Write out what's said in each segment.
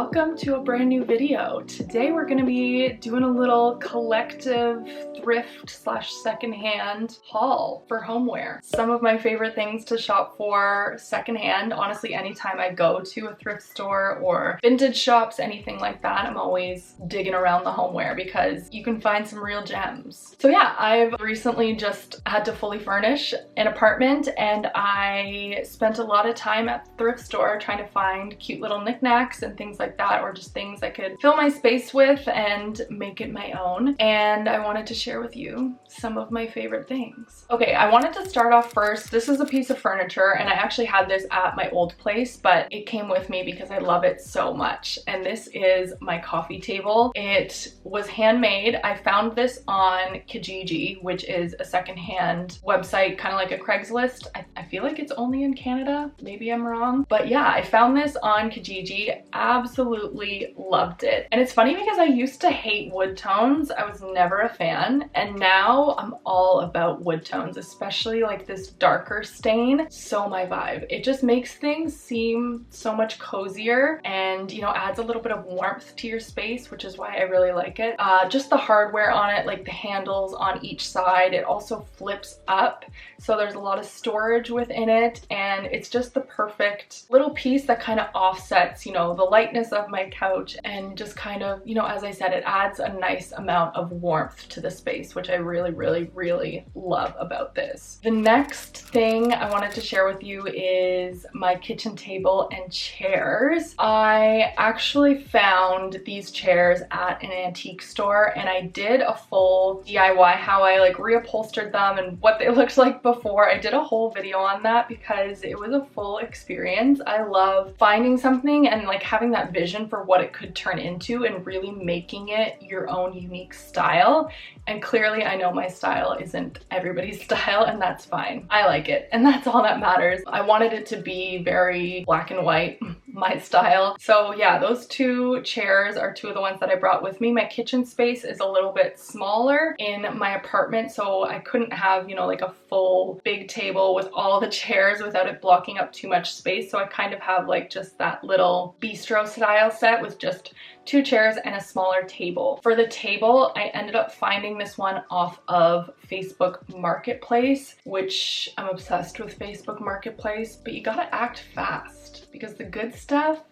welcome to a brand new video. Today we're going to be doing a little collective thrift slash secondhand haul for homeware. Some of my favorite things to shop for secondhand. Honestly, anytime I go to a thrift store or vintage shops, anything like that, I'm always digging around the homeware because you can find some real gems. So yeah, I've recently just had to fully furnish an apartment and I spent a lot of time at the thrift store trying to find cute little knickknacks and things like that, or just things I could fill my space with and make it my own. And I wanted to share with you some of my favorite things. Okay, I wanted to start off first. This is a piece of furniture and I actually had this at my old place, but it came with me because I love it so much. And this is my coffee table. It was handmade. I found this on Kijiji, which is a secondhand website, kind of like a Craigslist. I feel like it's only in Canada. Maybe I'm wrong. But yeah, I found this on Kijiji. Absolutely loved it. And it's funny because I used to hate wood tones. I was never a fan. And now I'm all about wood tones, especially like this darker stain. So my vibe. It just makes things seem so much cozier and, you know, adds a little bit of warmth to your space, which is why I really like it. Just the hardware on it, like the handles on each side, it also flips up. So there's a lot of storage within it and it's just the perfect little piece that kind of offsets, you know, the lightness of my couch and just kind of, you know, as I said, it adds a nice amount of warmth to the space, which I really love about this. The next thing I wanted to share with you is my kitchen table and chairs. I actually found these chairs at an antique store and I did a full DIY, how I like reupholstered them and what they looked like before. I did a whole video on that because it was a full experience. I love finding something and like having that vision for what it could turn into and really making it your own unique style. And clearly I know my style isn't everybody's style and that's fine. I like it and that's all that matters. I wanted it to be very black and white, my style. So yeah, those two chairs are two of the ones that I brought with me. My kitchen space is a little bit smaller in my apartment, so I couldn't have, you know, like a full big table with all the chairs without it blocking up too much space. So I kind of have like just that little bistro style set with just two chairs and a smaller table. For the table, I ended up finding this one off of Facebook Marketplace, which I'm obsessed with Facebook Marketplace, but you gotta act fast because the good stuff,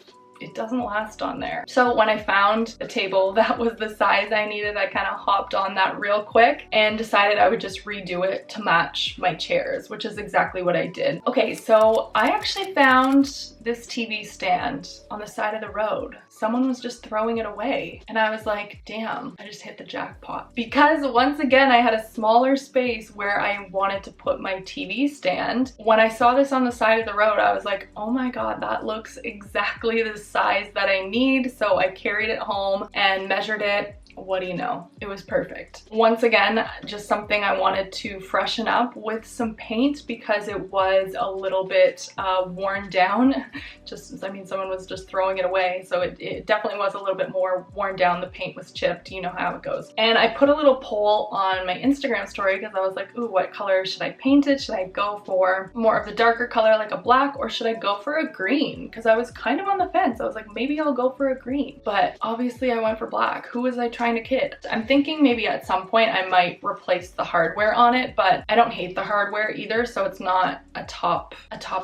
it doesn't last on there. So when I found a table that was the size I needed, I kind of hopped on that real quick and decided I would just redo it to match my chairs, which is exactly what I did. Okay, so I actually found this TV stand on the side of the road. Someone was just throwing it away and I was like, damn, I just hit the jackpot. Because once again, I had a smaller space where I wanted to put my TV stand. When I saw this on the side of the road, I was like, oh my God, that looks exactly the size that I need. So I carried it home and measured it. What do you know? It was perfect. Once again, just something I wanted to freshen up with some paint because it was a little bit worn down. I mean, someone was just throwing it away. So it definitely was a little bit more worn down. The paint was chipped, you know how it goes. And I put a little poll on my Instagram story because I was like, ooh, what color should I paint it? Should I go for more of the darker color like a black, or should I go for a green? Because I was kind of on the fence. I was like, maybe I'll go for a green, but obviously I went for black. Who was I trying to kid? I'm thinking maybe at some point I might replace the hardware on it, but I don't hate the hardware either, so it's not a top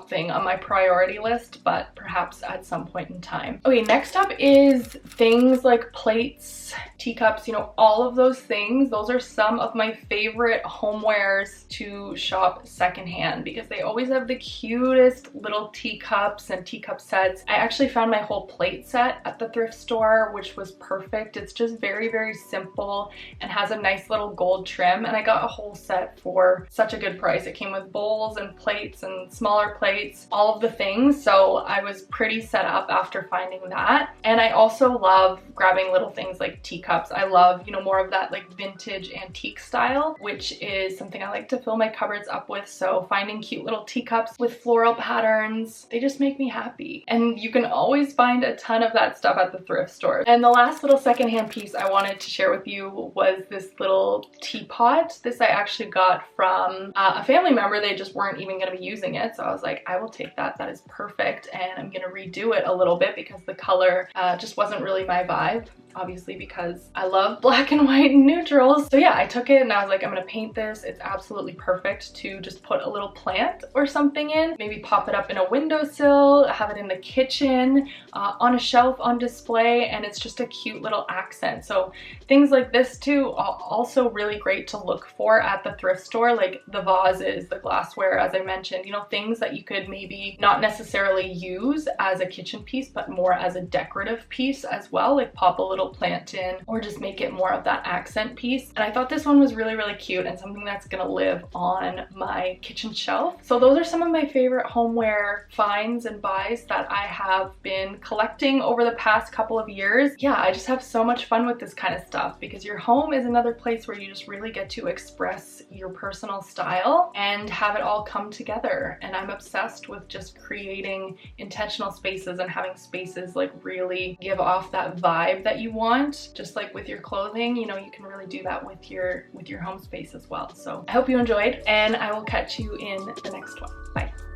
thing on my priority list, but perhaps at some point in time. Okay, next up is things like plates, teacups, you know, all of those things. Those are some of my favorite homewares to shop secondhand because they always have the cutest little teacups and teacup sets. I actually found my whole plate set at the thrift store, which was perfect. It's just very simple and has a nice little gold trim, and I got a whole set for such a good price. It came with bowls and plates and smaller plates, all of the things, so I was pretty set up after finding that. And I also love grabbing little things like teacups. I love, you know, more of that like vintage antique style, which is something I like to fill my cupboards up with. So finding cute little teacups with floral patterns, they just make me happy. And you can always find a ton of that stuff at the thrift store. And the last little secondhand piece I want wanted to share with you was this little teapot. This I actually got from a family member. They just weren't even going to be using it, so I was like, I will take that. That is perfect, and I'm going to redo it a little bit because the color just wasn't really my vibe. Obviously, because I love black and white and neutrals. So yeah, I took it and I was like, I'm gonna paint this. It's absolutely perfect to just put a little plant or something in. Maybe pop it up in a windowsill, have it in the kitchen, on a shelf on display, and it's just a cute little accent. So things like this too are also really great to look for at the thrift store, like the vases, the glassware, as I mentioned, you know, things that you could maybe not necessarily use as a kitchen piece, but more as a decorative piece as well, like pop a little plant in or just make it more of that accent piece. And I thought this one was really, really cute and something that's gonna live on my kitchen shelf. So those are some of my favorite homeware finds and buys that I have been collecting over the past couple of years. Yeah, I just have so much fun with this kind of stuff because your home is another place where you just really get to express your personal style and have it all come together. And I'm obsessed with just creating intentional spaces and having spaces like really give off that vibe that you want. Just like with your clothing, you know, you can really do that with your home space as well. So I hope you enjoyed, and I will catch you in the next one. Bye.